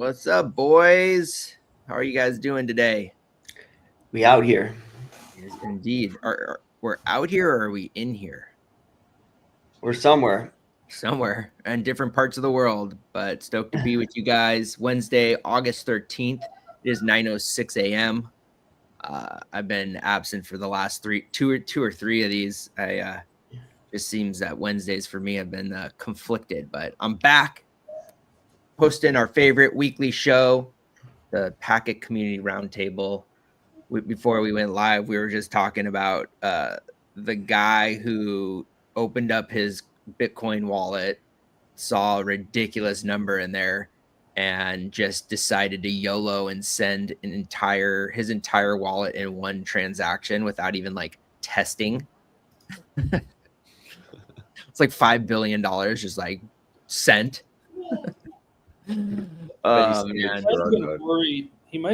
What's up, boys? How are you guys doing today? We out here. Yes, indeed. We're out here or are we in here? We're somewhere. Somewhere in different parts of the world, but stoked to be with you guys. Wednesday, August 13th. It is 9:06 a.m. I've been absent for the last two or three of these. Just seems that Wednesdays for me have been conflicted, but I'm back hosting our favorite weekly show, the Packet Community Roundtable. Before we went live, we were just talking about the guy who opened up his Bitcoin wallet, saw a ridiculous number in there, and just decided to YOLO and send his entire wallet in one transaction without even like testing. It's like $5 billion just like sent. He might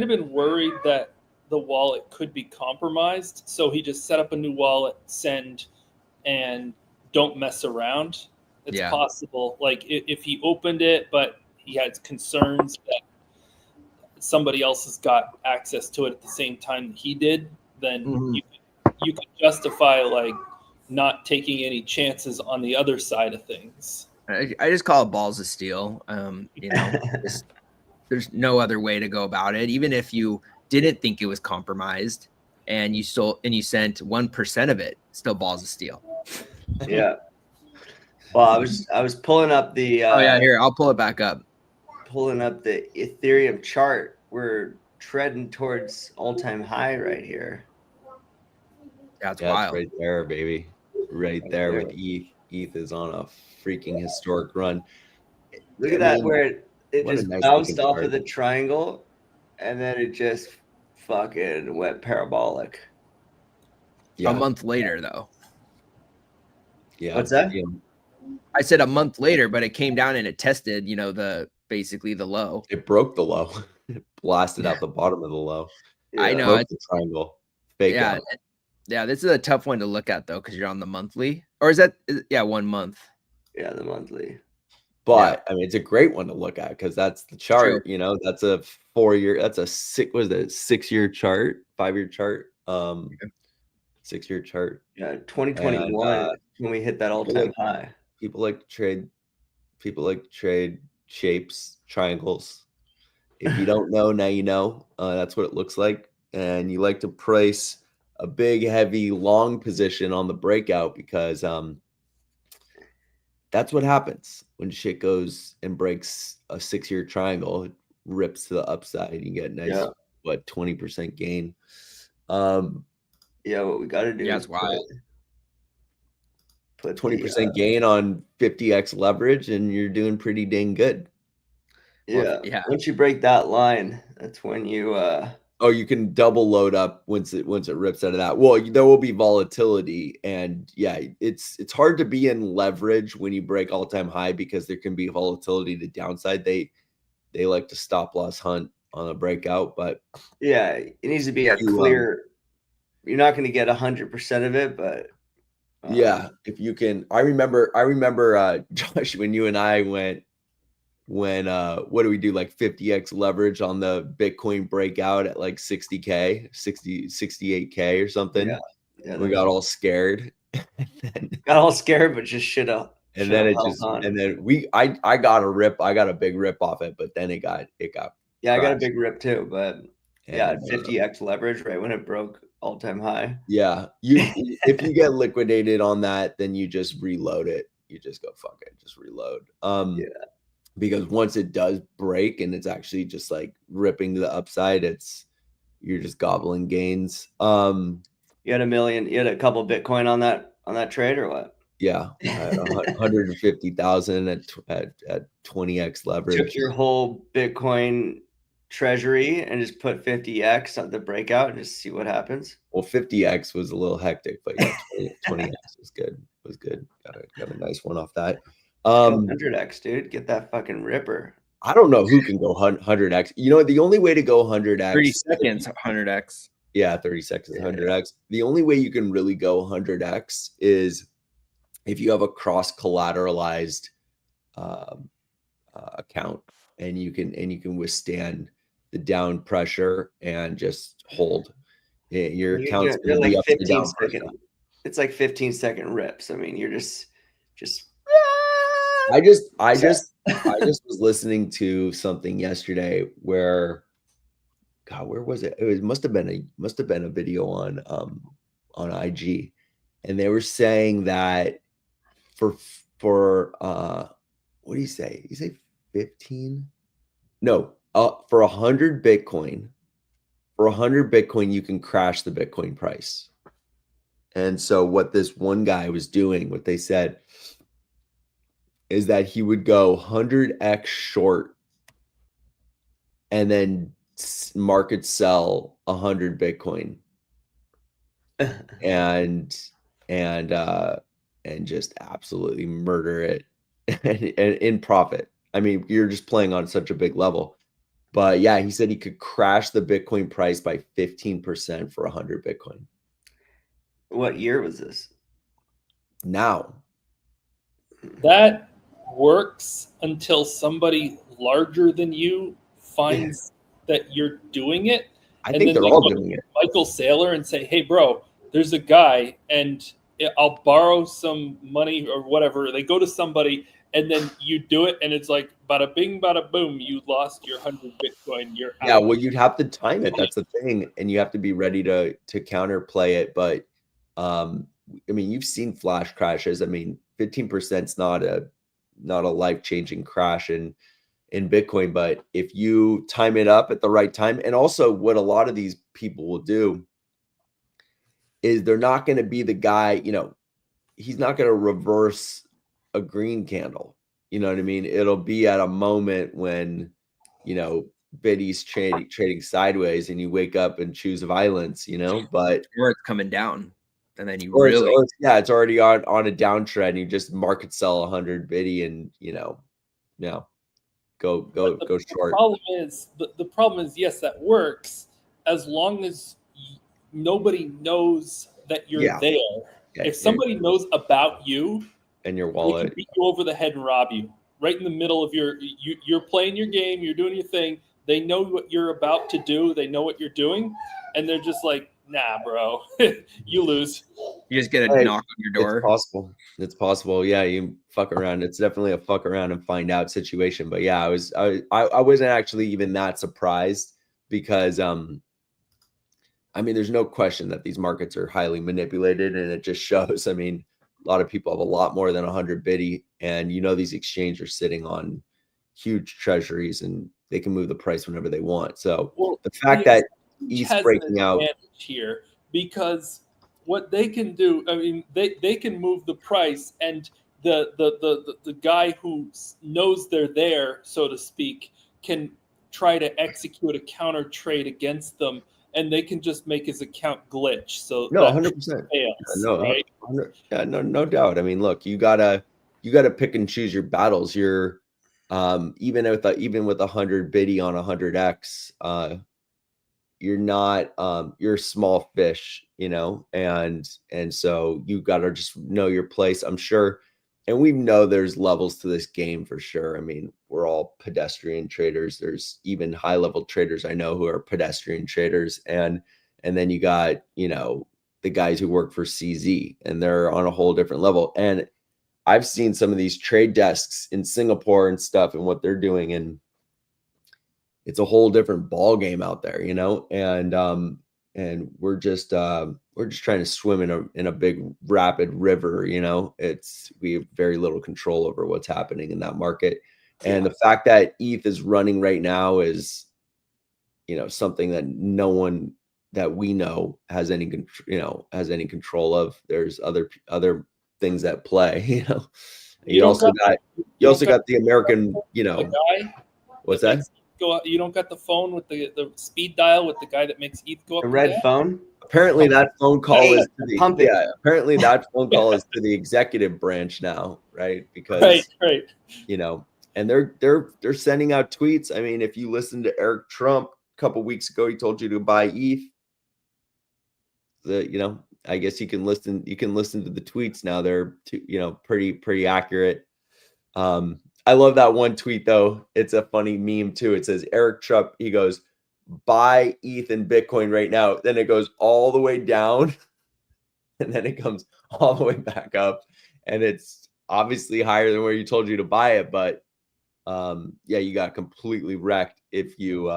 have been worried that the wallet could be compromised, so he just set up a new wallet, send, and don't mess around. It's possible. Like if he opened it, but he had concerns that somebody else has got access to it at the same time that he did, then you could justify like not taking any chances on the other side of things. I just call it balls of steel. There's no other way to go about it. Even if you didn't think it was compromised and you sent 1% of it, still balls of steel. Yeah. Well, I was pulling up the here, I'll pull it back up. Pulling up the Ethereum chart. We're treading towards all-time high right here. That's wild. Right there, baby. Right there with ETH. ETH is on a freaking historic run. Look at that, where it just bounced off of the triangle and then it just fucking went parabolic. A month later, though. Yeah. What's that? I said a month later, but it came down and it tested, basically the low. It broke the low. It blasted out the bottom of the low. Yeah. I know. Broke the triangle. Fake out. Yeah, this is a tough one to look at, though, because you're on the monthly. Or is that 1 month? Yeah, the monthly. But I mean, it's a great one to look at because that's the chart. True. That's a 4-year. That's a 6-year chart, 5-year chart, 6-year chart. Yeah, 2021 when we hit that all-time high. People like to trade shapes, triangles. If you don't know, now you know. That's what it looks like, and you like to price a big, heavy, long position on the breakout because that's what happens when shit goes and breaks a 6-year triangle. It rips to the upside. You get a nice, 20% gain. What we got to do is wild. Put 20% gain on 50x leverage, and you're doing pretty dang good. Yeah. Once you break that line, that's when you you can double load up once it rips out of that. Well, there will be volatility, and it's hard to be in leverage when you break all-time high because there can be volatility to downside. They like to stop loss hunt on a breakout, but it needs to be a clear. You're not going to get 100% of it, but if you can. I remember Josh, when you and I went. When what do we do, like 50x leverage on the Bitcoin breakout at like 68k or something. We got all scared. But just shit up. And then I got a big rip off it, but then it got I got a big rip too, but 50x leverage right when it broke all-time high. If you get liquidated on that, then you just reload it. You just go fuck it, just reload. Because once it does break and it's actually just like ripping to the upside, you're just gobbling gains. You had a couple Bitcoin on that trade or what? Yeah, I had 150,000 at 20x leverage. Took your whole Bitcoin treasury and just put 50x on the breakout and just see what happens. Well, 50x was a little hectic, but 20x was good. Got a nice one off that. 100x, dude, get that fucking ripper. I don't know who can go 100x. The only way to go 100x, 30 seconds 100x. Yeah, 30 seconds 100x. The only way you can really go 100x is if you have a cross collateralized account. and you can withstand the down pressure and just hold. Your account's going to be like up and down. It's like 15-second rips. I mean, you're just. I just was listening to something yesterday where, God, where was it? It must have been a video on IG, and they were saying that for what do you say? You say 15? No, for 100 Bitcoin. For 100 Bitcoin, you can crash the Bitcoin price. And so what this one guy was doing, what they said, is that he would go 100x short and then market sell 100 Bitcoin and just absolutely murder it and in profit. I mean, you're just playing on such a big level. But yeah, he said he could crash the Bitcoin price by 15% for 100 Bitcoin. What year was this? Now. That works until somebody larger than you finds that you're doing it. I think they're all doing it. Michael Saylor and say, hey, bro, there's a guy and I'll borrow some money or whatever. They go to somebody and then you do it. And it's like, bada bing, bada boom, you lost your 100 Bitcoin. You're out. Yeah, well, you'd have to time it. That's the thing. And you have to be ready to counterplay it. But I mean, you've seen flash crashes. I mean, 15% is not a life-changing crash in Bitcoin, but if you time it up at the right time, and also what a lot of these people will do is they're not going to be the guy, he's not going to reverse a green candle. You know what I mean? It'll be at a moment when, Biddy's trading sideways and you wake up and choose violence, but or it's coming down. And then you it's already on a downtrend. You just market sell 100 Biddy and go short. The problem is, yes, that works as long as nobody knows that you're there. Yeah, if somebody knows about you and your wallet, they can beat you over the head and rob you right in the middle of you're playing your game, you're doing your thing. They know what you're about to do. They know what you're doing, and they're just like, nah, bro, you lose. You just get a knock on your door. It's possible. Yeah, you fuck around. It's definitely a fuck around and find out situation. But yeah, I wasn't actually even that surprised because I mean, there's no question that these markets are highly manipulated, and it just shows. I mean, a lot of people have a lot more than 100 Biddy, and these exchanges are sitting on huge treasuries, and they can move the price whenever they want. So the fact that ETH's breaking out here, because what they can do, I mean, they can move the price, and the guy who knows they're there, so to speak, can try to execute a counter trade against them, and they can just make his account glitch. So 100%. Right? No doubt. I mean, look, you gotta pick and choose your battles. You're even with 100 Biddy on 100x, you're not you're a small fish, and so you got to just know your place. I'm sure, and we know there's levels to this game for sure. I mean, we're all pedestrian traders. There's even high level traders I know who are pedestrian traders, and then you got the guys who work for CZ, and they're on a whole different level. And I've seen some of these trade desks in Singapore and stuff and what they're doing, and it's a whole different ball game out there, and we're just trying to swim in a big rapid river, we have very little control over what's happening in that market. And the fact that ETH is running right now is, something that no one that we know has any control of. There's other things at play, You also got the American, what's that? Go out, you don't got the phone with the speed dial with the guy that makes ETH go up. The red phone. Apparently, that phone call is to the apparently that phone call is to the executive branch now, right? Because right. And they're sending out tweets. I mean, if you listen to Eric Trump a couple weeks ago, he told you to buy ETH. I guess you can listen to the tweets now. They're pretty accurate. I love that one tweet though. It's a funny meme too. It says Eric Trupp, he goes, buy ETH and Bitcoin right now. Then it goes all the way down and then it comes all the way back up. And it's obviously higher than where you told you to buy it, but yeah, you got completely wrecked if you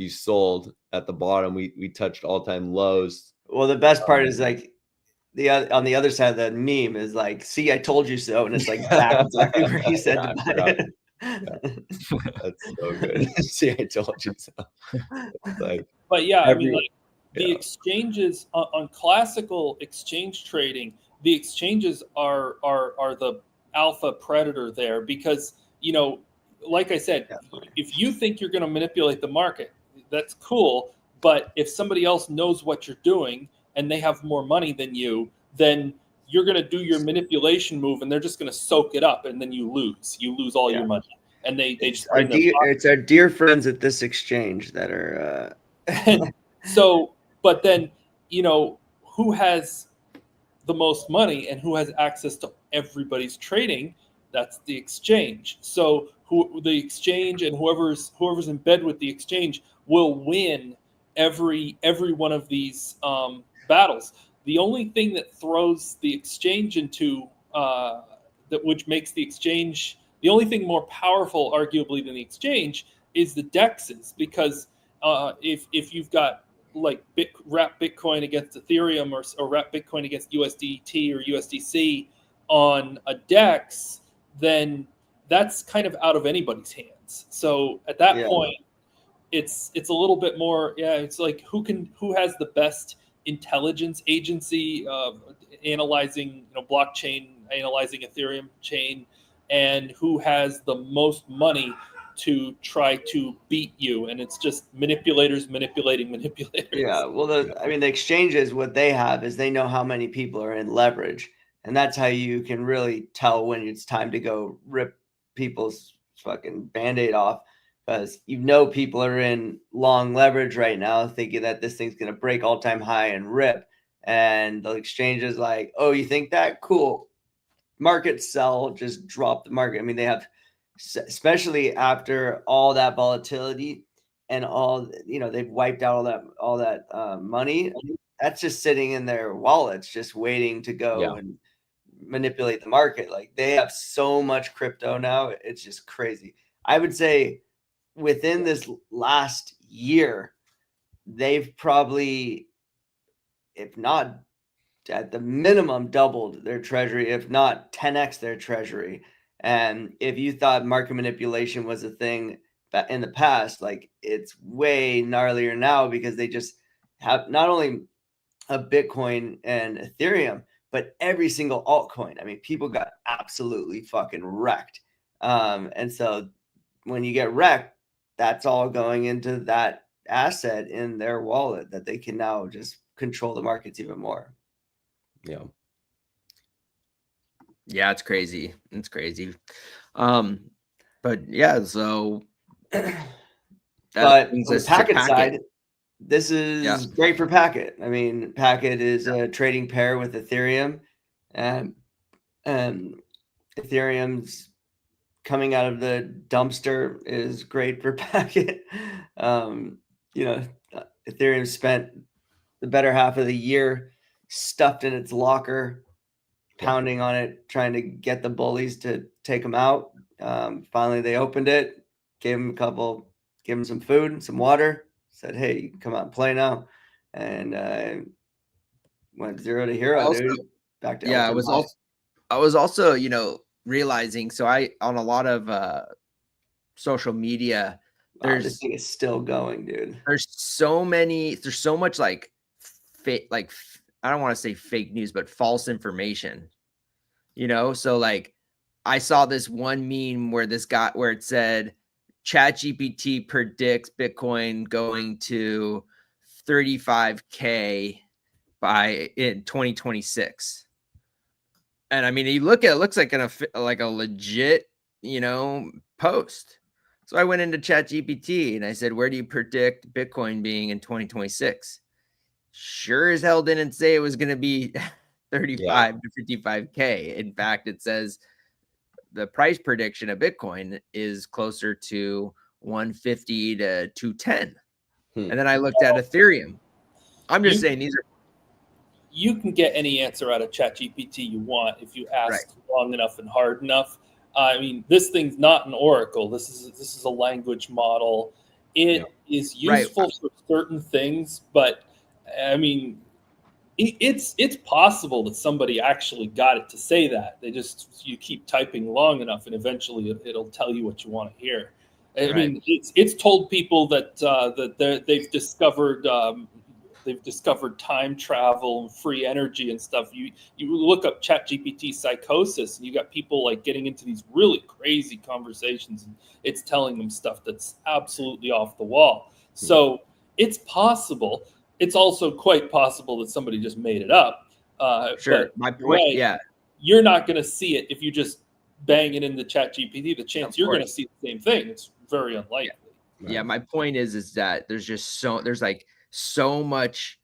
sold at the bottom. We touched all-time lows. Well, the best part is like on the other side of that meme is like, see, I told you so, and it's like back exactly where he said to buy it. That's so good. See, I told you so. Like, but yeah, I mean, like the exchanges on classical exchange trading, the exchanges are the alpha predator there because, you know, like I said, if you think you're going to manipulate the market, that's cool. But if somebody else knows what you're doing and they have more money than you, then you're going to do your manipulation move and they're just going to soak it up and then you lose all your money. And they just it's our dear friends at this exchange that are so, but then, you know, who has the most money and who has access to everybody's trading? That's the exchange. So the exchange and whoever's in bed with the exchange will win every one of these battles. The only thing that throws the exchange into which makes the exchange, the only thing more powerful, arguably, than the exchange is the dexes, because if you've got like wrap Bitcoin against Ethereum or wrap Bitcoin against USDT or USDC on a DEX, then that's kind of out of anybody's hands. So at that point, it's a little bit more. Yeah, it's like who has the best intelligence agency analyzing, you know, blockchain, analyzing Ethereum chain, and who has the most money to try to beat you. And it's just manipulators manipulating. Yeah, well, I mean, the exchanges, what they have is they know how many people are in leverage, and that's how you can really tell when it's time to go rip people's fucking Band-Aid off, because you know people are in long leverage right now thinking that this thing's going to break all-time high and rip, and the exchange is like, oh, you think that? Cool. Market sell, just drop the market. I mean, they have, especially after all that volatility and all, you know, they've wiped out all that money that's just sitting in their wallets, just waiting to go and manipulate the market. Like, they have so much crypto now, it's just crazy. I would say within this last year, they've probably, if not at the minimum, doubled their treasury, if not 10x their treasury. And if you thought market manipulation was a thing in the past, like, it's way gnarlier now, because they just have not only a Bitcoin and Ethereum, but every single altcoin. I mean, people got absolutely fucking wrecked. And so when you get wrecked, that's all going into that asset in their wallet that they can now just control the markets even more. Yeah, it's crazy. It's crazy. But yeah, so but on the Packet side, this is great for Packet. I mean, Packet is a trading pair with Ethereum, and Ethereum's coming out of the dumpster is great for Packet. You know, Ethereum spent the better half of the year stuffed in its locker, pounding on it, trying to get the bullies to take them out. Finally, they opened it, gave them some food and some water, said, hey, you can come out and play now. And went 0 to hero, dude. Back to I was also, you know, realizing, so I, on a lot of social media, this thing is still going, dude. There's so much like fake, like, I don't want to say fake news, but false information, you know? So like, I saw this one meme where it said ChatGPT predicts Bitcoin going to 35K in 2026. And I mean, you look at it, looks like a legit, you know, post. So I went into ChatGPT and I said, where do you predict Bitcoin being in 2026? Sure as hell didn't say it was going to be 35 to 55K. In fact, it says the price prediction of Bitcoin is closer to 150 to 210. And then I looked at Ethereum. I'm just saying these are. You can get any answer out of ChatGPT you want if you ask long enough and hard enough. I mean, this thing's not an oracle. This is a language model. It is useful for certain things, but I mean, it's possible that somebody actually got it to say that. You keep typing long enough, and eventually it'll tell you what you want to hear. I mean, it's told people that they've discovered time travel and free energy and stuff. You look up ChatGPT psychosis, and you got people like getting into these really crazy conversations, and it's telling them stuff that's absolutely off the wall. So it's possible. It's also quite possible that somebody just made it up. Sure. My point, you're not going to see it if you just bang it in the ChatGPT. The chance you're going to see the same thing, it's very unlikely. Yeah, my point is that there's like so much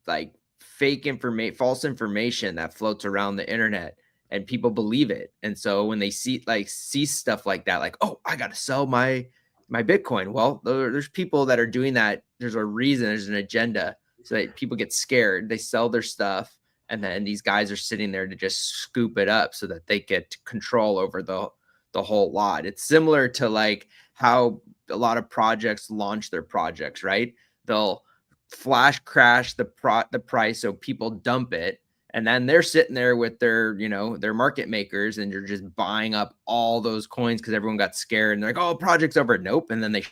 like fake information, false information that floats around the internet, and people believe it. And so when they see stuff like that, like, oh, I got to sell my Bitcoin. Well, there's people that are doing that. There's a reason, there's an agenda, so that people get scared. They sell their stuff, and then these guys are sitting there to just scoop it up so that they get control over the whole lot. It's similar to like how a lot of projects launch their projects, right? They'll flash crash the price so people dump it, and then they're sitting there with their their market makers, and you're just buying up all those coins because everyone got scared and they're like, oh, project's over. Nope. And then they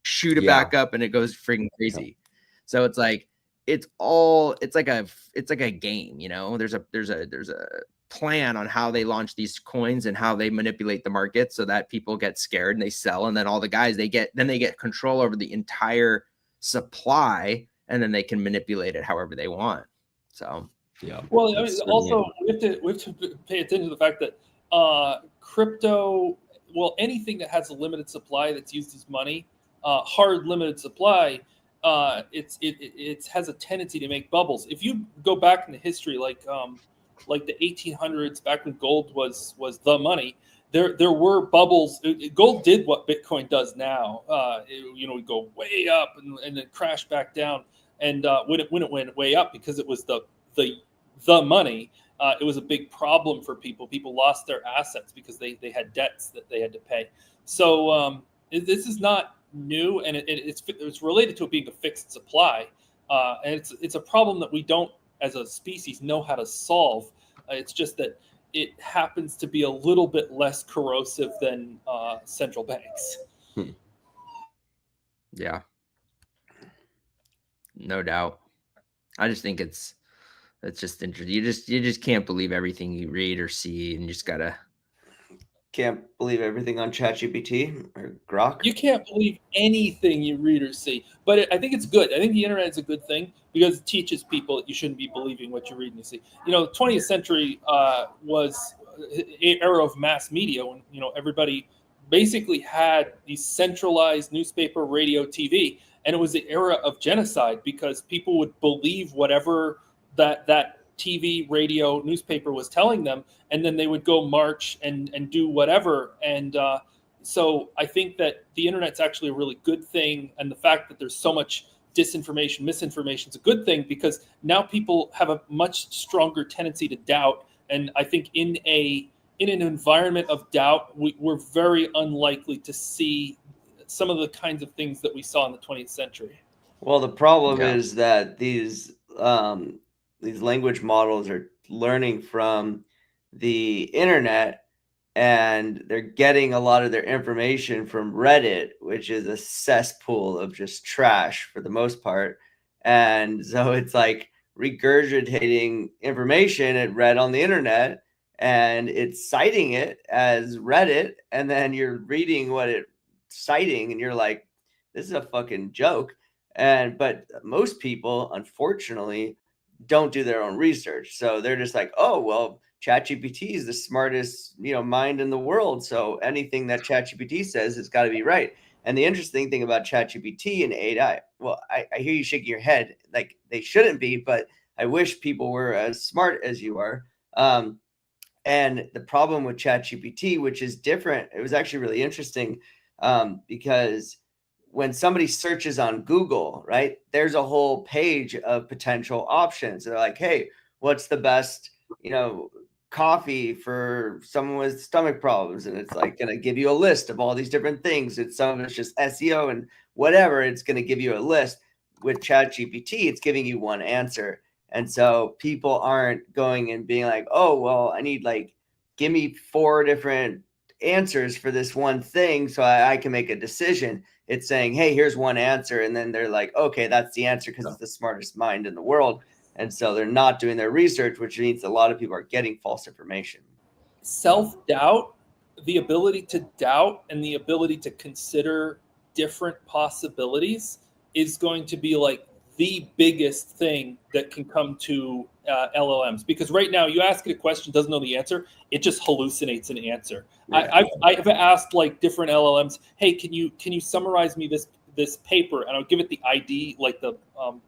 shoot it back up and it goes freaking crazy. So it's like it's like a game, there's a plan on how they launch these coins and how they manipulate the market so that people get scared and they sell, and then all the guys they get control over the entire supply, and then they can manipulate it however they want. So well, I mean, also we have to pay attention to the fact that crypto, anything that has a limited supply that's used as money, hard limited supply, it has a tendency to make bubbles. If you go back into history, like the 1800s, back when gold was the money, there were bubbles. Gold did what Bitcoin does now. It would go way up and then crash back down. And when it went way up, because it was the money, it was a big problem for people. People lost their assets because they had debts that they had to pay. So this is not new, and it's related to it being a fixed supply. And it's a problem that we don't, as a species, know how to solve. It's just that it happens to be a little bit less corrosive than central banks. Yeah, no doubt. I just think it's just interesting. You just can't believe everything you read or see, and you just can't believe everything on ChatGPT or Grok. You can't believe anything you read or see, but I think it's good. I think the internet is a good thing because it teaches people that you shouldn't be believing what you read and you see. The 20th century was an era of mass media when everybody basically had these centralized newspaper, radio, TV, and it was the era of genocide because people would believe whatever that TV, radio, newspaper was telling them, and then they would go march and do whatever. And so I think that the internet's actually a really good thing, and the fact that there's so much disinformation, misinformation is a good thing because now people have a much stronger tendency to doubt. And I think in an environment of doubt, we're very unlikely to see some of the kinds of things that we saw in the 20th century. Well, the problem is that these language models are learning from the internet, and they're getting a lot of their information from Reddit, which is a cesspool of just trash for the most part. And so it's like regurgitating information it read on the internet, and it's citing it as Reddit, and then you're reading what it's citing and you're like, this is a fucking joke. But most people, unfortunately, don't do their own research. So they're just like, oh, well, ChatGPT is the smartest, mind in the world. So anything that ChatGPT says has got to be right. And the interesting thing about ChatGPT and AI, well, I hear you shaking your head like they shouldn't be, but I wish people were as smart as you are. And the problem with ChatGPT, which is different, it was actually really interesting because when somebody searches on Google, right, there's a whole page of potential options. They're like, hey, what's the best, coffee for someone with stomach problems? And it's like going to give you a list of all these different things. It's some of it's just SEO and whatever. It's going to give you a list. With ChatGPT, it's giving you one answer. And so people aren't going and being like, oh, well, I need give me 4 different answers for this one thing so I can make a decision. It's saying, hey, here's one answer. And then they're like, okay, that's the answer because it's the smartest mind in the world. And so they're not doing their research, which means a lot of people are getting false information. Self-doubt, the ability to doubt and the ability to consider different possibilities is going to be the biggest thing that can come to LLMs, because right now you ask it a question, doesn't know the answer, it just hallucinates an answer. Yeah. I've asked different LLMs, hey, can you summarize me this paper, and I'll give it the ID, the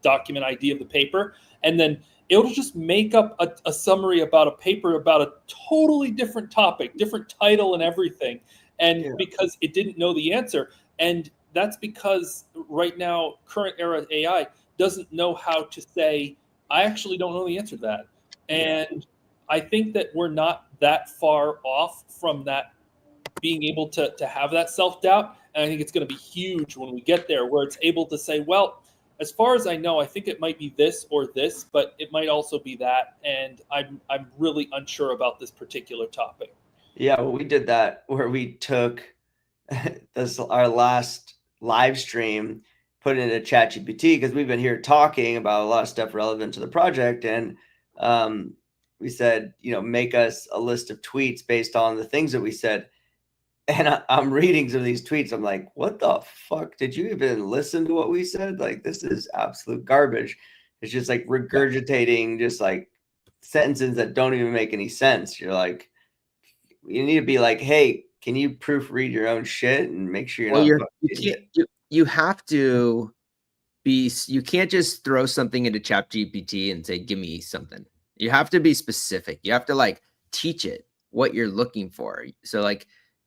document ID of the paper, and then it'll just make up a summary about a paper about a totally different topic, different title and everything, and because it didn't know the answer. And that's because right now, current era AI doesn't know how to say, I actually don't know the answer to that. And I think that we're not that far off from that, being able to have that self-doubt. And I think it's going to be huge when we get there, where it's able to say, well, as far as I know, I think it might be this or this, but it might also be that. And I'm really unsure about this particular topic. Yeah, well, we did that where we took our last live stream, put it into ChatGPT, because we've been here talking about a lot of stuff relevant to the project. And we said, make us a list of tweets based on the things that we said. And I'm reading some of these tweets. I'm like, what the fuck? Did you even listen to what we said? This is absolute garbage. It's just regurgitating just sentences that don't even make any sense. You're like, you need to be like, hey, can you proofread your own shit and make sure you have to be, you can't just throw something into ChatGPT and say, give me something. You have to be specific. You have to teach it what you're looking for. So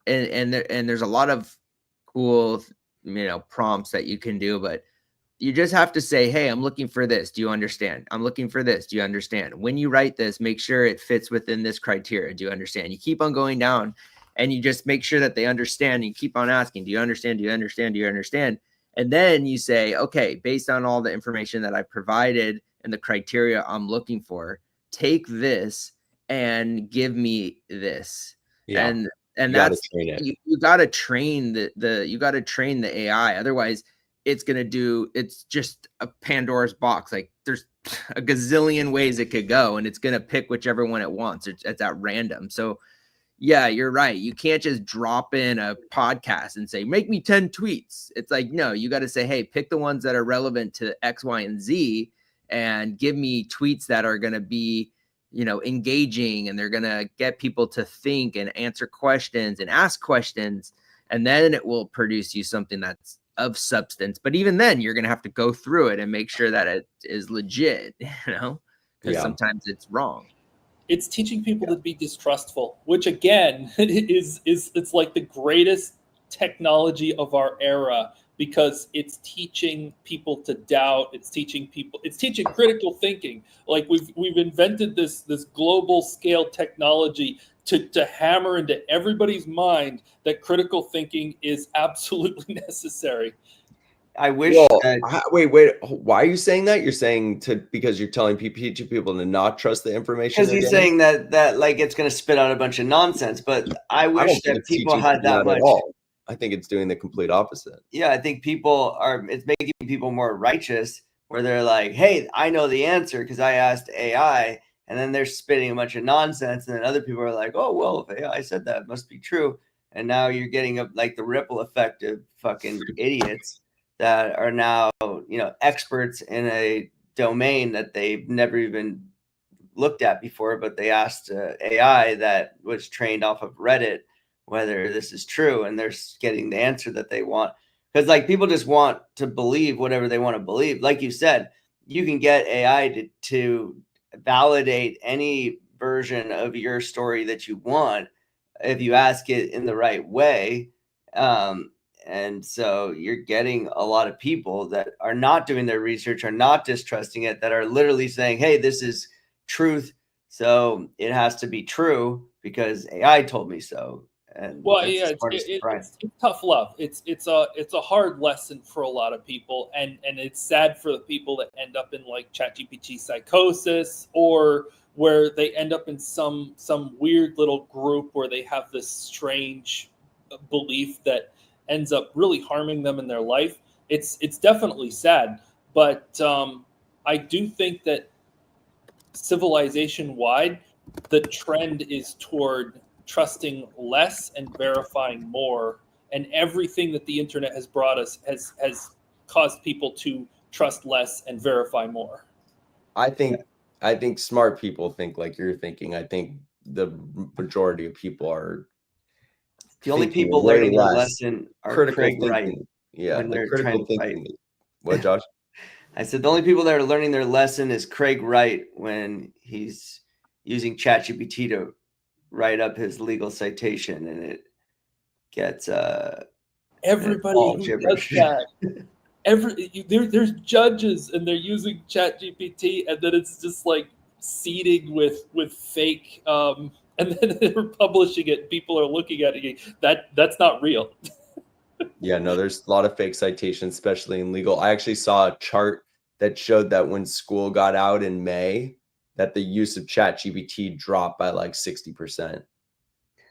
and there's a lot of cool, prompts that you can do, but you just have to say, hey, I'm looking for this. Do you understand? I'm looking for this. Do you understand? When you write this, make sure it fits within this criteria. Do you understand? You keep on going down and you just make sure that they understand. You keep on asking, do you understand? Do you understand? Do you understand? And then you say, okay, based on all the information that I've provided and the criteria I'm looking for, take this and give me this. Yeah. And that's, you got to train you got to train the AI. Otherwise it's just a Pandora's box. There's a gazillion ways it could go, and it's going to pick whichever one it wants. It's at random. So yeah, you're right. You can't just drop in a podcast and say, make me 10 tweets. It's no, you got to say, hey, pick the ones that are relevant to X, Y, and Z, and give me tweets that are going to be, engaging, and they're going to get people to think and answer questions and ask questions. And then it will produce you something that's of substance. But even then, you're going to have to go through it and make sure that it is legit, because sometimes it's wrong. It's teaching people to be distrustful, which again it's the greatest technology of our era, because it's teaching people to doubt. It's teaching critical thinking. We've invented this global scale technology to hammer into everybody's mind that critical thinking is absolutely necessary. I wish. Wait. Why are you saying that? You're saying because you're teaching people to not trust the information. Because he's saying that it's going to spit out a bunch of nonsense. But I wish that people had that much. I think it's doing the complete opposite. Yeah, I think it's making people more righteous, where they're like, hey, I know the answer because I asked AI, and then they're spitting a bunch of nonsense, and then other people are like, oh, well, if AI said that, it must be true. And now you're getting the ripple effect of fucking idiots that are now, experts in a domain that they've never even looked at before, but they asked AI that was trained off of Reddit whether this is true, and they're getting the answer that they want. Because people just want to believe whatever they want to believe. Like you said, you can get AI to validate any version of your story that you want if you ask it in the right way. And so you're getting a lot of people that are not doing their research, are not distrusting it, that are literally saying, hey, this is truth, so it has to be true because AI told me so. And Well, that's yeah, the smartest Brian. it's tough love. It's a hard lesson for a lot of people, and it's sad for the people that end up in like ChatGPT psychosis, or where they end up in some weird little group where they have this strange belief that ends up really harming them in their life. It's definitely sad, but I do think that civilization wide, the trend is toward trusting less and verifying more. And everything that the internet has brought us has caused people to trust less and verify more. I think smart people think like you're thinking. I think the majority of people are the only thinking people way learning their less. lesson are Critical Craig Wright thinking. Yeah, when like they're critical trying to fight. thinking. What, Josh? I said the only people that are learning their lesson is Craig Wright when he's using ChatGPT to write up his legal citation, and it gets Everybody all who gibberish. does that, there's judges and they're using ChatGPT, and then it's just like seeding with fake, and then they're publishing it. People are looking at it. That's not real. Yeah, no, there's a lot of fake citations, especially in legal. I actually saw a chart that showed that when school got out in May, that the use of ChatGPT dropped by like 60%.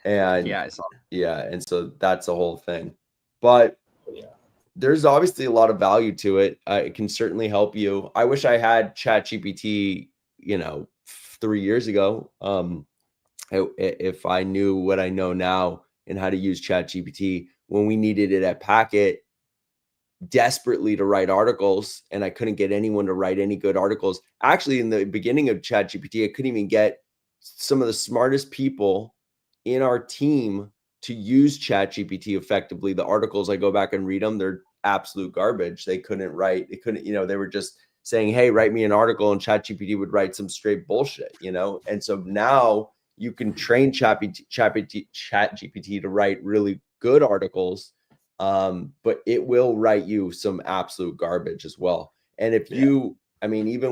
And Yeah, I saw. yeah, and so that's a whole thing. But Yeah. there's obviously a lot of value to it. It can certainly help you. I wish I had ChatGPT, 3 years ago. If I knew what I know now and how to use ChatGPT when we needed it at Packet desperately to write articles, and I couldn't get anyone to write any good articles. Actually, in the beginning of ChatGPT, I couldn't even get some of the smartest people in our team to use ChatGPT effectively. The articles, I go back and read them, they're absolute garbage. They couldn't write, they were just saying, hey, write me an article, and ChatGPT would write some straight bullshit, And so now you can train ChatGPT to write really good articles, but it will write you some absolute garbage as well. And if even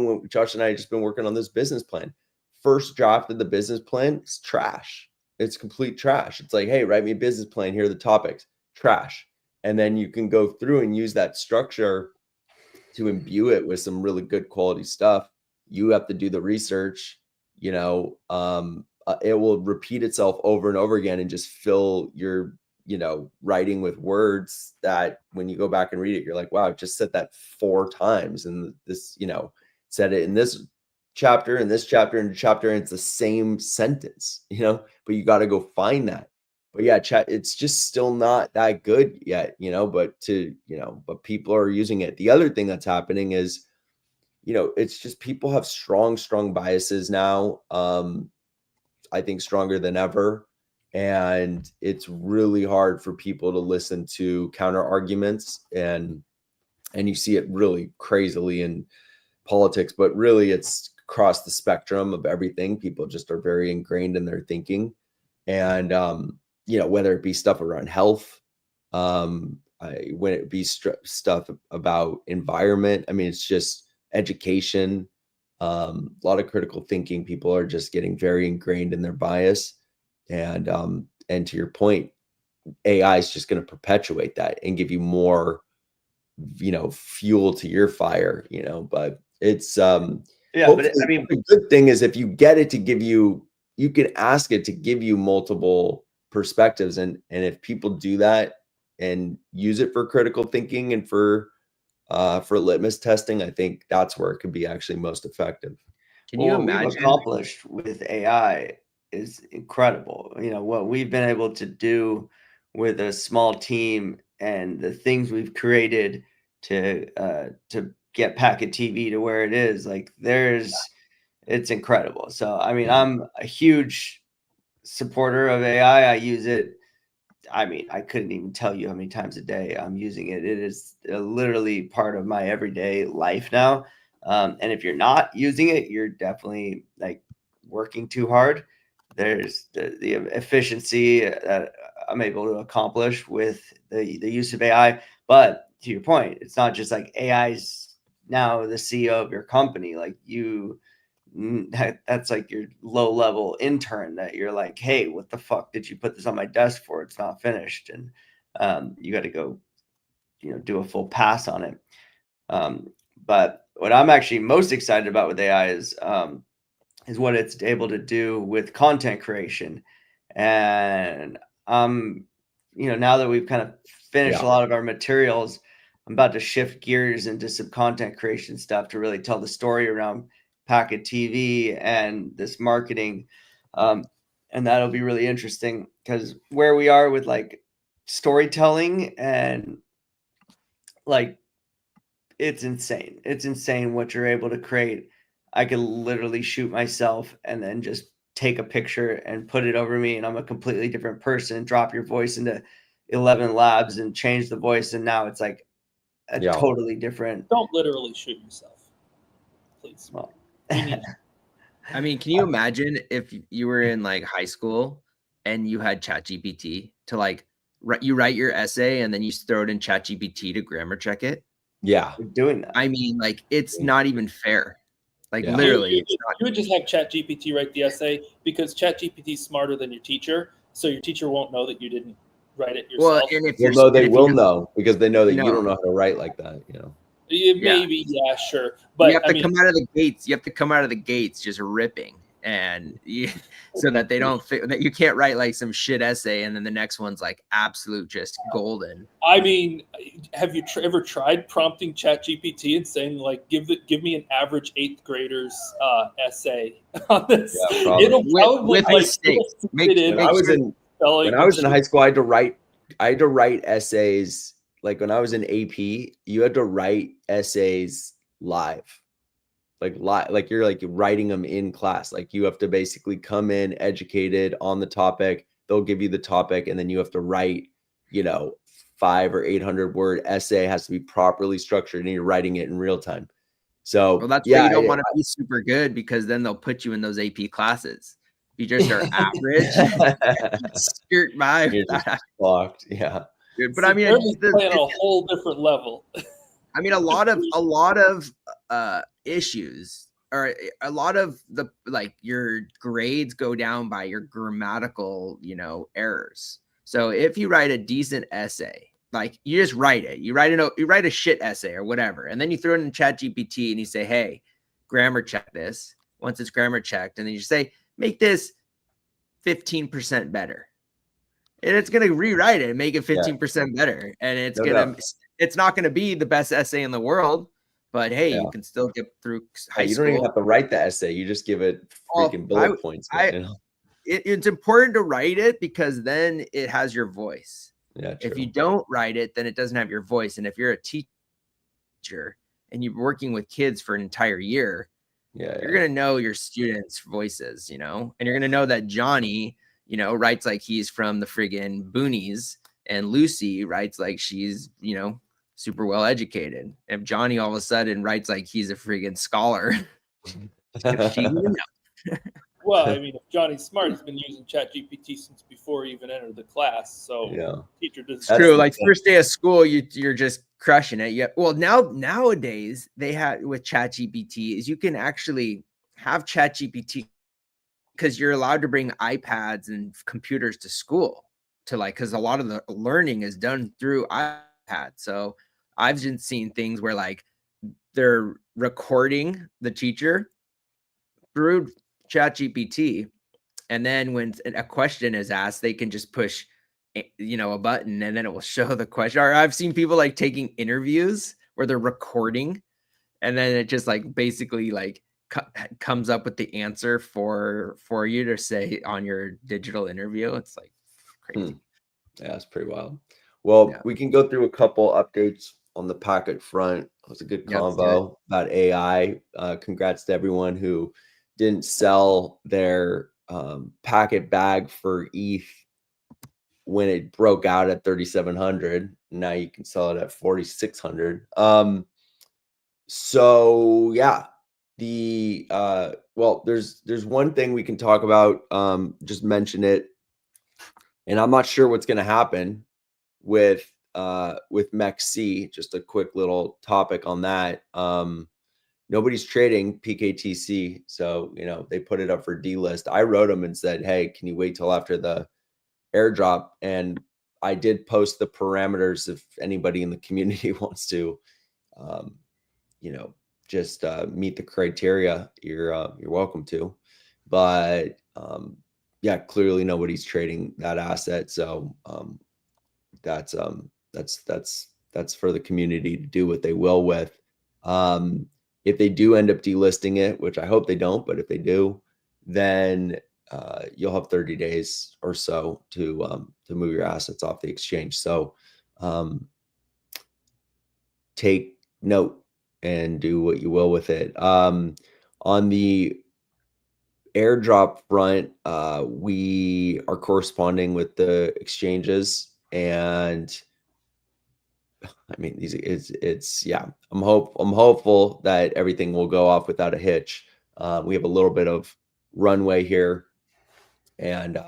when Josh and I have just been working on this business plan, first draft of the business plan is trash. It's complete trash. It's like, hey, write me a business plan. Here are the topics. Trash. And then you can go through and use that structure to imbue it with some really good quality stuff. You have to do the research. It will repeat itself over and over again and just fill your writing with words that when you go back and read it, you're like, wow, I just said that 4 times. And this, said it in this chapter, and this chapter, and chapter, and it's the same sentence, but you got to go find that. But yeah, it's just still not that good yet, but people are using it. The other thing that's happening is, it's just people have strong biases now. I think stronger than ever. And it's really hard for people to listen to counter arguments, and you see it really crazily in politics, but really it's across the spectrum of everything. People just are very ingrained in their thinking, and whether it be stuff around health, when it be stuff about environment. I mean, it's just education, a lot of critical thinking. People are just getting very ingrained in their bias. And to your point, AI is just going to perpetuate that and give you more, fuel to your fire, but it's, but the good thing is if you get it to give you, you can ask it to give you multiple perspectives. And if people do that and use it for critical thinking and for litmus testing, I think that's where it could be actually most effective. Can you imagine what we've accomplished with AI is incredible. What we've been able to do with a small team and the things we've created to get Packet TV to where it is, like it's incredible. So, I'm a huge supporter of AI. I use it. I couldn't even tell you how many times a day I'm using it. It is literally part of my everyday life now. And if you're not using it, you're definitely like working too hard. There's the efficiency that I'm able to accomplish with the use of AI. But to your point, it's not just like AI's now the CEO of your company. Like that's like your low level intern that you're like, hey, what the fuck did you put this on my desk for? It's not finished. And you got to go, do a full pass on it. But what I'm actually most excited about with AI is what it's able to do with content creation. And now that we've kind of finished a lot of our materials, I'm about to shift gears into some content creation stuff to really tell the story around Packet TV and this marketing. And that'll be really interesting because where we are with like storytelling and like, it's insane. It's insane what you're able to create. I could literally shoot myself and then just take a picture and put it over me, and I'm a completely different person. Drop your voice into 11 labs and change the voice, and now it's like a totally different. Don't literally shoot yourself, please. Well, I mean, can you imagine if you were in like high school and you had ChatGPT to like you write your essay and then you throw it in ChatGPT to grammar check it? Yeah, we're doing that. I mean, like it's not even fair. Like you literally, would just have ChatGPT write the essay because ChatGPT is smarter than your teacher, so your teacher won't know that you didn't write it yourself. Well, and they will know because they know that you don't know how to write like that. Maybe, yeah, sure. But you have to come out of the gates. You have to come out of the gates just ripping, and so that they don't that you can't write like some shit essay and then the next one's like absolute just golden. I mean, have you ever tried prompting ChatGPT and saying like, give me an average 8th grader's essay on this? Yeah, it'll probably with mistakes. When I was in high school, I had to write essays. Like when I was in AP, you had to write essays live. Like you're like writing them in class. Like you have to basically come in educated on the topic. They'll give you the topic, and then you have to write, 500 or 800 word essay. Has to be properly structured, and you're writing it in real time. So that's why you don't want to be super good, because then they'll put you in those AP classes. If you just are average, skirt by. You're just blocked. Yeah. Dude, but I mean, it's playing a whole different level. I mean, a lot of issues, or a lot of the like your grades go down by your grammatical, errors. So if you write a decent essay, like you just write it, you write a shit essay or whatever, and then you throw it in ChatGPT and you say, hey, grammar check this. Once it's grammar checked, and then you say, make this 15% better. And it's going to rewrite it and make it 15% better. And it's not going to be the best essay in the world, but hey, you can still get through high school. You don't even have to write the essay. You just give it freaking bullet points. It's important to write it because then it has your voice. Yeah, true. If you don't write it, then it doesn't have your voice. And if you're a teacher and you're working with kids for an entire year, you're going to know your students' voices, and you're going to know that Johnny, writes like he's from the friggin' boonies, and Lucy writes like she's, super well educated. If Johnny all of a sudden writes like he's a friggin' scholar, she would know. Well, I mean, if Johnny's smart, he's been using ChatGPT since before he even entered the class. So teacher does. It's true. Like first day of school, you're just crushing it. Yeah. Well, nowadays they have with ChatGPT is you can actually have ChatGPT because you're allowed to bring iPads and computers to school because a lot of the learning is done through iPad. So I've just seen things where like they're recording the teacher through ChatGPT, and then when a question is asked, they can just push, a button, and then it will show the question. Or I've seen people like taking interviews where they're recording, and then it just like basically like comes up with the answer for you to say on your digital interview. It's like crazy. Yeah, it's pretty wild. Well, we can go through a couple updates on the Packet front. It was a good convo about AI. Congrats to everyone who didn't sell their Packet bag for ETH when it broke out at 3,700. Now you can sell it at 4,600. So yeah, well, there's one thing we can talk about, just mention it, and I'm not sure what's going to happen with MEXC. Just a quick little topic on that. Nobody's trading PKTC, so they put it up for delist. I wrote them and said, hey, can you wait till after the airdrop? And I did post the parameters if anybody in the community wants to just meet the criteria, you're welcome to. But yeah, clearly nobody's trading that asset, so that's for the community to do what they will with. If they do end up delisting it, which I hope they don't, but if they do, then you'll have 30 days or so to move your assets off the exchange. So take note and do what you will with it. On the airdrop front, we are corresponding with the exchanges, and I mean, I'm hopeful that everything will go off without a hitch. We have a little bit of runway here, and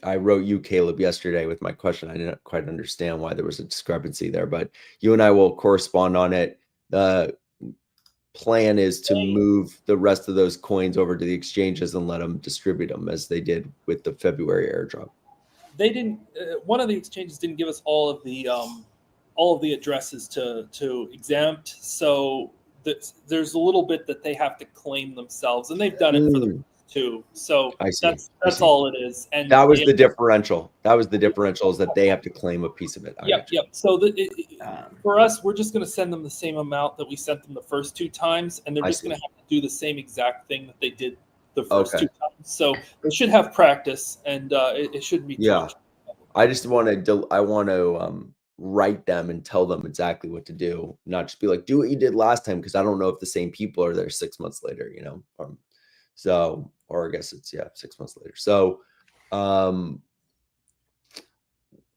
I wrote you, Caleb, yesterday with my question. I didn't quite understand why there was a discrepancy there, but you and I will correspond on it. The plan is to move the rest of those coins over to the exchanges and let them distribute them as they did with the February airdrop. They didn't. One of the exchanges didn't give us all of the addresses to exempt. So there's a little bit that they have to claim themselves, and they've done it for the two. So that's all it is. And that was the differential. That was the differential, is that they have to claim a piece of it. Yep. So for us, we're just going to send them the same amount that we sent them the first two times, and they're just going to have to do the same exact thing that they did the first two times. So they should have practice, and it shouldn't be too much. I just want to write them and tell them exactly what to do, not just be like, do what you did last time, because I don't know if the same people are there 6 months later, so, or I guess it's 6 months later. So I want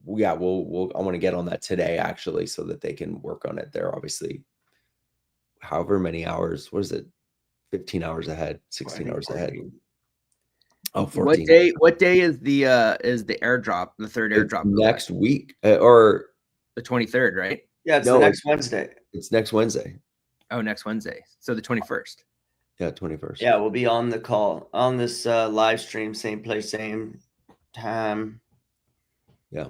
to get on that today, actually, so that they can work on it. They're obviously however many hours, what is it, 15 hours ahead, 16 hours ahead. Oh, 14. What day is the airdrop, the third airdrop? Next week, or the 23rd, right? Yeah, it's next Wednesday. It's next Wednesday. Oh, next Wednesday. So the 21st. Yeah, 21st. Yeah, we'll be on the call on this live stream, same place, same time. Yeah,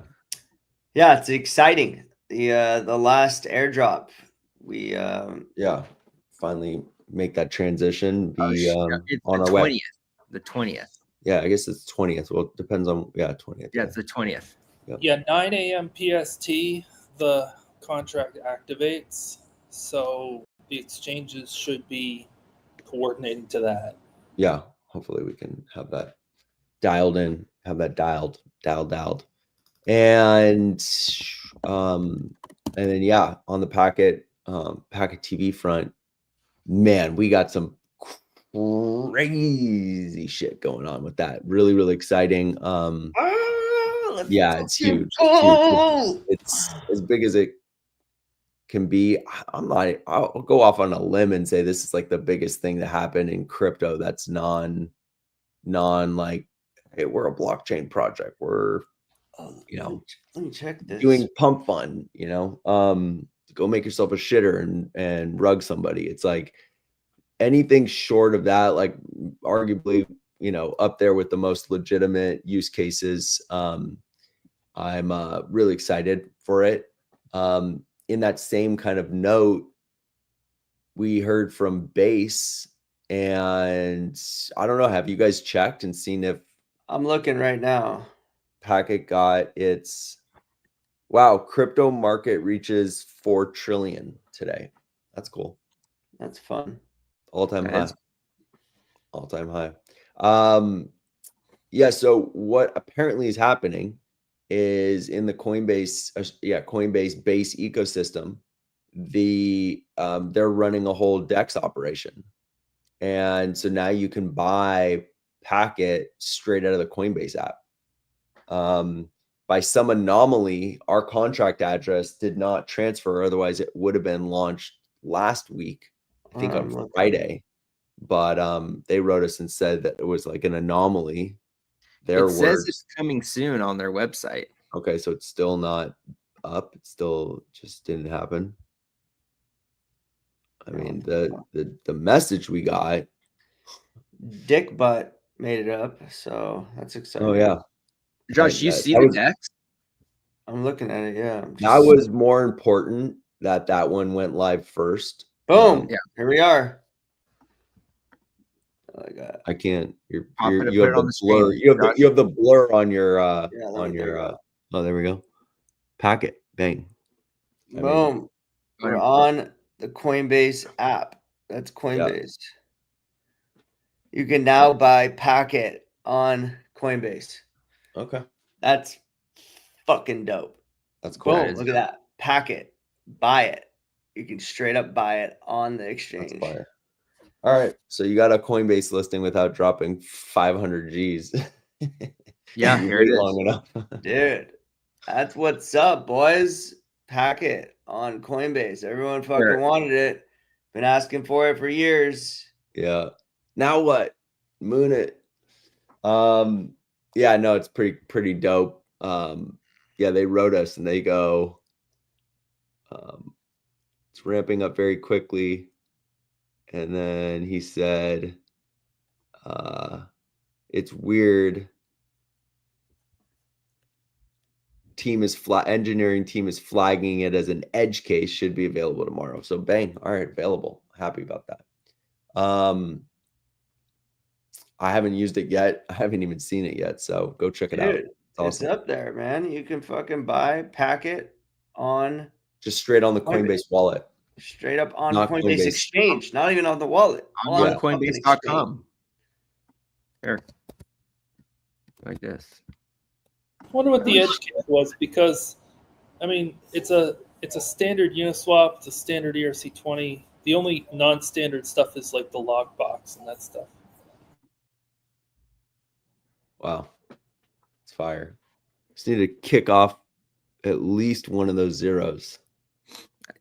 it's exciting. The last airdrop, we finally make that transition. It's on the our 20th. way. The 20th. Yeah, I guess it's 20th. Well, it depends on 20th. Yeah, it's the 20th. Yeah, 9 a.m. PST, the contract activates. So the exchanges should be coordinating to that. Yeah, hopefully we can have that dialed in, dialed. And then on the packet TV front, man, we got some crazy shit going on with that. Really, really exciting. It's huge. It's as big as it can be. I'll go off on a limb and say this is like the biggest thing that happened in crypto that's non like, hey, we're a blockchain project, we're let me check this, doing pump fun, go make yourself a shitter and rug somebody. It's like anything short of that, like arguably up there with the most legitimate use cases. I'm really excited for it. In that same kind of note, we heard from Base, and I don't know, have you guys checked and seen if I'm looking right now? Packet got its crypto market reaches 4 trillion today. That's cool. That's fun. All-time high. So what apparently is happening is in the Coinbase Base ecosystem, they're running a whole DEX operation, and so now you can buy Packet straight out of the Coinbase app. by some anomaly, our contract address did not transfer. Otherwise, it would have been launched last week, I think on Friday. But they wrote us and said that it was like an anomaly. It says it's coming soon on their website. Okay, so it's still not up. It still just didn't happen. I mean, the message we got. Dick Butt made it up, so that's exciting. Oh yeah, Josh, you see the text? I'm looking at it. Yeah, that was more important. That one went live first. Boom! Yeah, here we are. I can't. You have the blur. You have the blur on your oh, there we go. Packet. Bang. Boom. We're on the Coinbase app. That's Coinbase. You can now buy Packet on Coinbase. Okay. That's fucking dope. That's cool. Boom. Look at that. Packet. Buy it. You can straight up buy it on the exchange. That's fire. All right. So you got a Coinbase listing without dropping 500 G's. Yeah, here it is. Long enough. Dude, that's what's up, boys. Packet on Coinbase. Everyone fucking wanted it. Been asking for it for years. Yeah. Now what? Moon it. Yeah, no, it's pretty dope. Yeah, they wrote us and they go, it's ramping up very quickly. And then he said, it's weird. Engineering team is flagging it as an edge case, should be available tomorrow. So bang. All right, available. Happy about that. I haven't used it yet. I haven't even seen it yet. So go check it out. It's awesome. It's up there, man. You can fucking buy Packet on just straight on the Coinbase wallet. Straight up on Coinbase exchange, not even on the wallet. On Coinbase.com. Here. Like this. I wonder what the edge case was, because I mean it's a standard Uniswap, it's a standard ERC20. The only non-standard stuff is like the lockbox and that stuff. Wow. It's fire. Just need to kick off at least one of those zeros.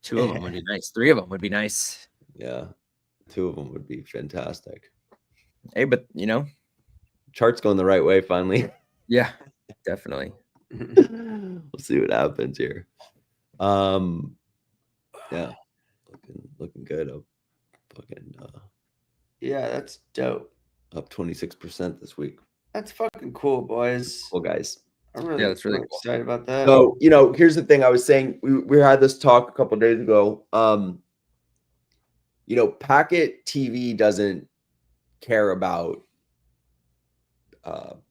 2 of them would be nice. 3 of them would be nice. Yeah. 2 of them would be fantastic. Hey, but chart's going the right way finally. Yeah, definitely. We'll see what happens here. Yeah. Looking good. Yeah, that's dope. Up 26% this week. That's fucking cool, boys. Cool, guys. That's really excited about that. So, here's the thing I was saying. We had this talk a couple of days ago. Packet TV doesn't care about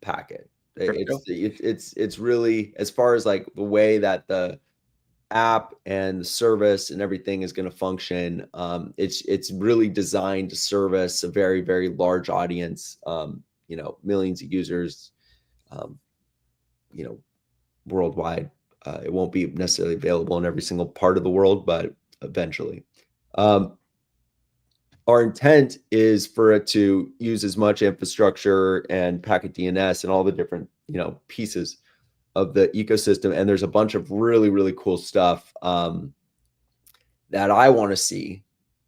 Packet. It's really, as far as like the way that the app and the service and everything is going to function, it's really designed to service a very, very large audience, millions of users, worldwide. It won't be necessarily available in every single part of the world, but eventually. Our intent is for it to use as much infrastructure and packet DNS and all the different, pieces of the ecosystem. And there's a bunch of really, really cool stuff that I want to see,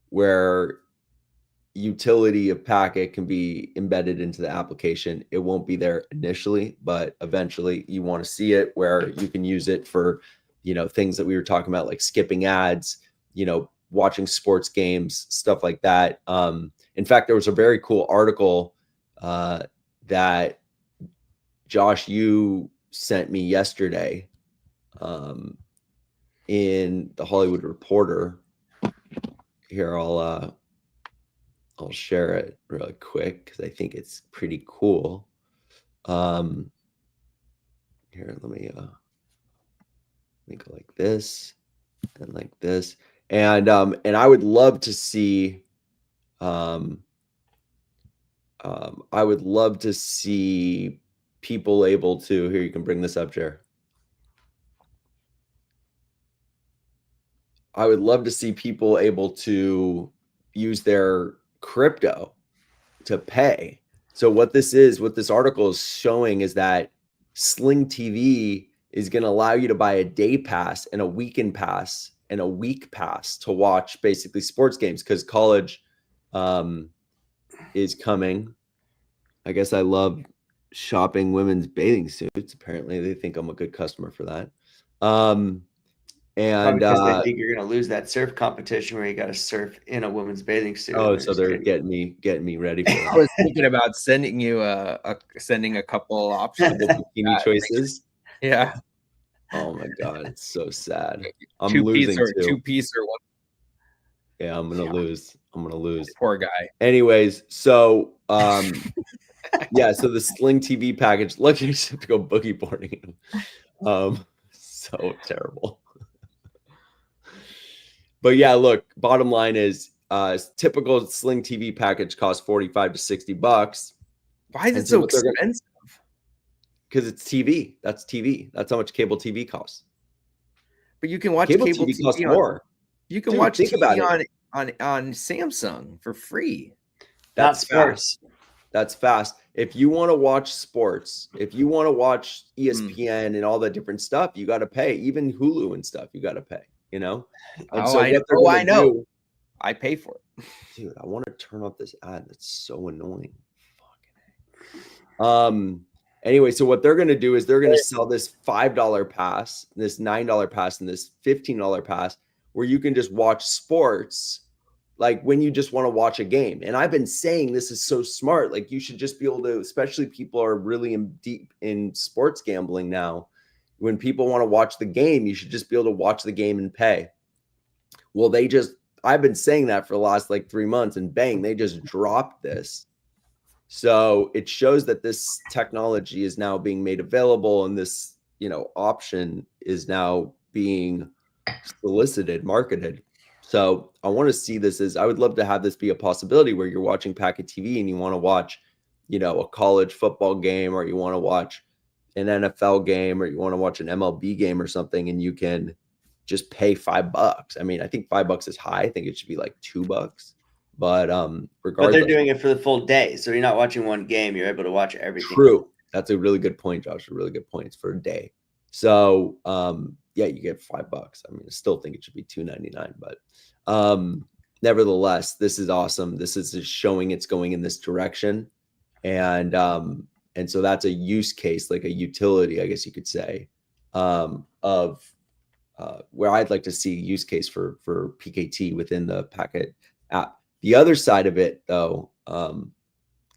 where utility of packet can be embedded into the application. It won't be there initially, but eventually you want to see it where you can use it for, things that we were talking about, like skipping ads, watching sports games, stuff like that. In fact, there was a very cool article that Josh, you sent me yesterday in the Hollywood Reporter. Here, I'll share it really quick because I think it's pretty cool. Here, let me go like this and like this. And I would love to see people able to, here, you can bring this up, Jer. I would love to see people able to use their crypto to pay. So what this article is showing is that Sling TV is going to allow you to buy a day pass and a weekend pass and a week pass to watch basically sports games, because college is coming. I guess I love shopping women's bathing suits. Apparently they think I'm a good customer for that. And because they think you're going to lose that surf competition where you got to surf in a women's bathing suit. Oh, so they're getting me ready for that. I was thinking about sending you sending a couple options. Bikini choices. Yeah. Oh my God, it's so sad. I'm two-piece losing or too. two-piece or one. Yeah, I'm gonna lose. Poor guy. Anyways, so yeah, so the Sling TV package. Look, you just have to go boogie boarding. So terrible. But yeah, look, bottom line is typical Sling TV package costs $45 to $60. Why is it so expensive? Because it's TV. That's TV. That's how much cable TV costs. But you can watch cable TV costs more. You can watch TV on Samsung for free. That's fast. That's fast. If you want to watch sports, if you want to watch ESPN and all that different stuff, you got to pay. Even Hulu and stuff, you got to pay. You know. And I know. I pay for it. Dude, I want to turn off this ad. That's so annoying. Fucking. Anyway, so what they're going to do is they're going to sell this $5 pass, this $9 pass, and this $15 pass, where you can just watch sports, like when you just want to watch a game. And I've been saying this is so smart. Like you should just be able to, especially people are really deep in sports gambling now. When people want to watch the game, you should just be able to watch the game and pay. Well, I've been saying that for the last like 3 months, and bang, they just dropped this. So it shows that this technology is now being made available, and this, option is now being solicited, marketed. So I want to see this I would love to have this be a possibility where you're watching Packet TV and you want to watch, a college football game, or you want to watch an NFL game, or you want to watch an MLB game or something, and you can just pay $5. I mean, I think $5 is high. I think it should be like $2. But regardless, but they're doing it for the full day, so you're not watching one game. You're able to watch everything. True, that's a really good point, Josh. A really good point. It's for a day. So yeah, you get $5. I mean, I still think it should be $2.99, but nevertheless, this is awesome. This is just showing it's going in this direction, and so that's a use case, like a utility, I guess you could say, of where I'd like to see a use case for PKT within the Packet app. The other side of it, though,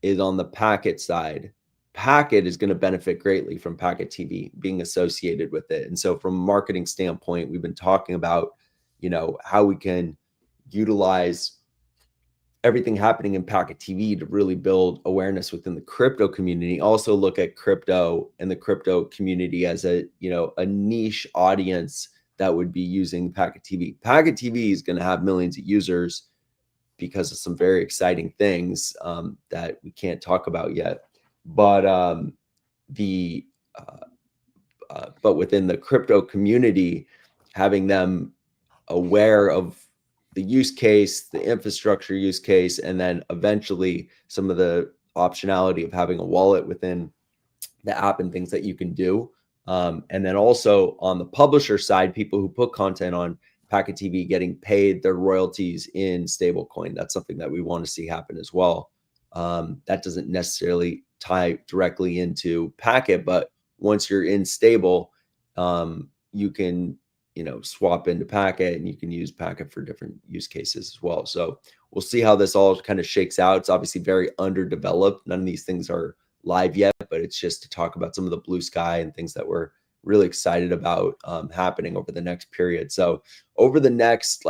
is on the Packet side. Packet is going to benefit greatly from Packet TV being associated with it. And so from a marketing standpoint, we've been talking about, how we can utilize everything happening in Packet TV to really build awareness within the crypto community. Also look at crypto and the crypto community as a niche audience that would be using Packet TV. Packet TV is going to have millions of users because of some very exciting things that we can't talk about yet. But but within the crypto community, having them aware of the use case, the infrastructure use case, and then eventually some of the optionality of having a wallet within the app and things that you can do. And then also on the publisher side, people who put content on Packet TV getting paid their royalties in stablecoin. That's something that we want to see happen as well. That doesn't necessarily tie directly into Packet, but once you're in stable, you can, swap into Packet, and you can use Packet for different use cases as well. So we'll see how this all kind of shakes out. It's obviously very underdeveloped. None of these things are live yet, but it's just to talk about some of the blue sky and things that we're really excited about happening over the next period. So over the next,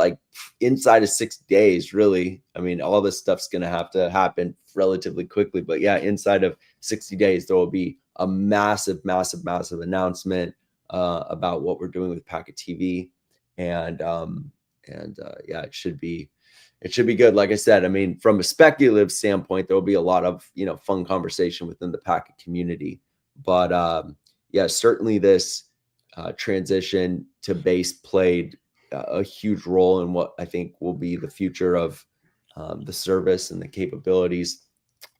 inside of 6 days, really, I mean, all this stuff's going to have to happen relatively quickly, but yeah, inside of 60 days, there will be a massive announcement about what we're doing with Packet TV. And yeah, it should be good. Like I said, I mean, from a speculative standpoint, there will be a lot of, fun conversation within the Packet community, but yeah, certainly this transition to base played a huge role in what I think will be the future of the service and the capabilities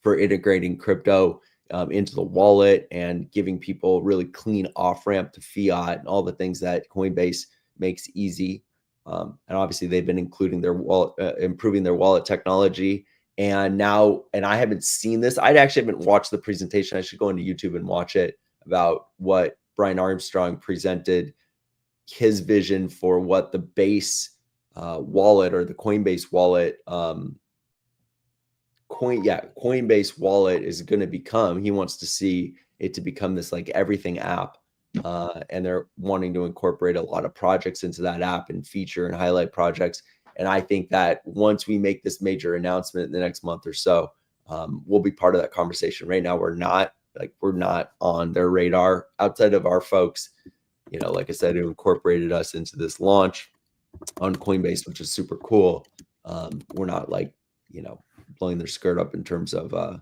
for integrating crypto into the wallet and giving people really clean off ramp to fiat and all the things that Coinbase makes easy. And obviously they've been including their wallet, improving their wallet technology. And now, and I haven't seen this. I actually haven't watched the presentation. I should go into YouTube and watch it, about what Brian Armstrong presented, his vision for what the base wallet, or the Coinbase wallet, Coinbase wallet is going to become. He wants to see it to become this like everything app. And they're wanting to incorporate a lot of projects into that app and feature and highlight projects. And I think that once we make this major announcement in the next month or so, we'll be part of that conversation. Right now, we're not on their radar outside of our folks, like I said, who incorporated us into this launch on Coinbase, which is super cool. We're not blowing their skirt up in terms of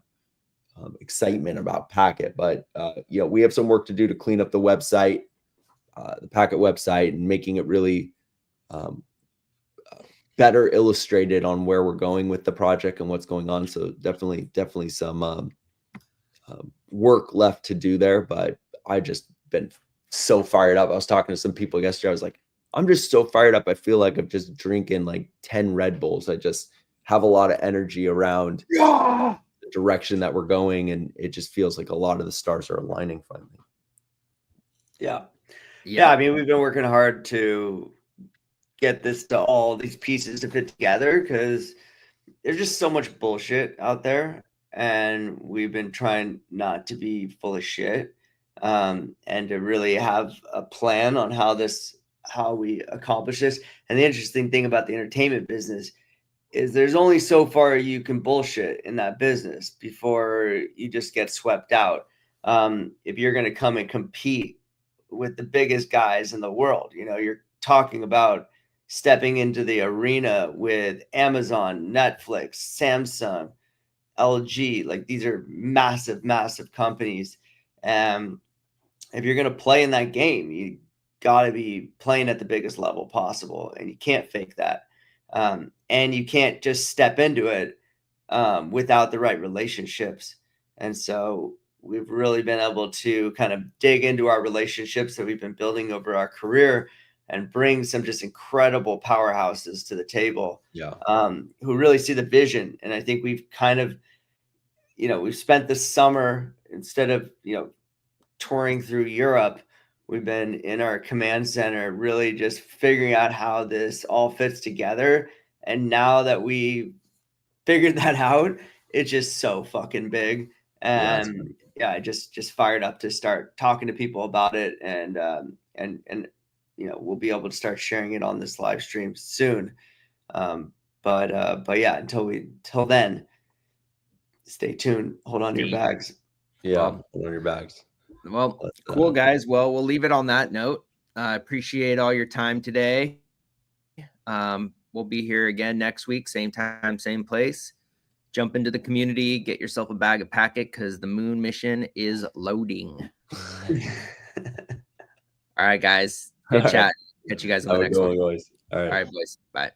excitement about Packet, but we have some work to do to clean up the website, the Packet website, and making it really better illustrated on where we're going with the project and what's going on. So definitely some work left to do there, but I just been so fired up. I was talking to some people yesterday. I was like, I'm just so fired up. I feel like I'm just drinking like 10 Red Bulls. I just have a lot of energy around the direction that we're going, and it just feels like a lot of the stars are aligning finally. Yeah. I mean, we've been working hard to get this to all these pieces to fit together, because there's just so much bullshit out there, and we've been trying not to be full of shit, and to really have a plan on how we accomplish this. And the interesting thing about the entertainment business is there's only so far you can bullshit in that business before you just get swept out. If you're going to come and compete with the biggest guys in the world, you're talking about stepping into the arena with Amazon, Netflix, Samsung, LG. Like, these are massive, massive companies. And if you're going to play in that game, you got to be playing at the biggest level possible, and you can't fake that. And you can't just step into it without the right relationships. And so we've really been able to kind of dig into our relationships that we've been building over our career and bring some just incredible powerhouses to the table, who really see the vision. And I think we've kind of, we've spent the summer, instead of, touring through Europe, we've been in our command center, really just figuring out how this all fits together. And now that we figured that out, it's just so fucking big. And I just fired up to start talking to people about it. And we'll be able to start sharing it on this live stream soon. But yeah, until then, stay tuned. Hold on to your bags. Hold on your bags. Well, cool, guys. Well, we'll leave it on that note. I appreciate all your time today. We'll be here again next week, same time, same place. Jump into the community, get yourself a bag of Packet, because the moon mission is loading. All right, guys. Good chat. Catch you guys on the next one. All right, boys. Bye.